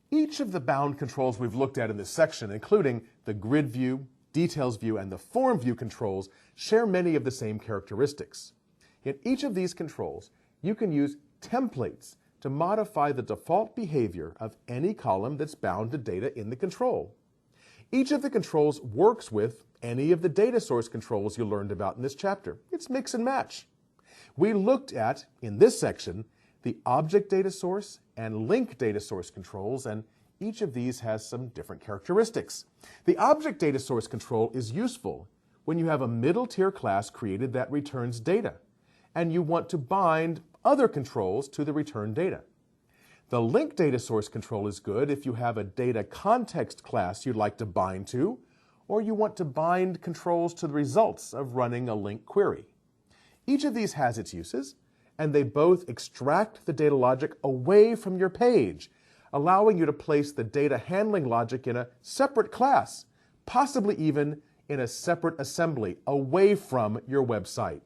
Each of the bound controls we've looked at in this section, including the grid view, details view, and the form view controls, share many of the same characteristics. In each of these controls, you can use templates to modify the default behavior of any column that's bound to data in the control. Each of the controls works with any of the data source controls you learned about in this chapter. It's mix and match. We looked at, in this section, the object data source and link data source controls, and each of these has some different characteristics. The object data source control is useful when you have a middle tier class created that returns data, and you want to bind other controls to the returned data. The link data source control is good if you have a data context class you'd like to bind to, or you want to bind controls to the results of running a link query. Each of these has its uses, and they both extract the data logic away from your page, allowing you to place the data handling logic in a separate class, possibly even in a separate assembly away from your website.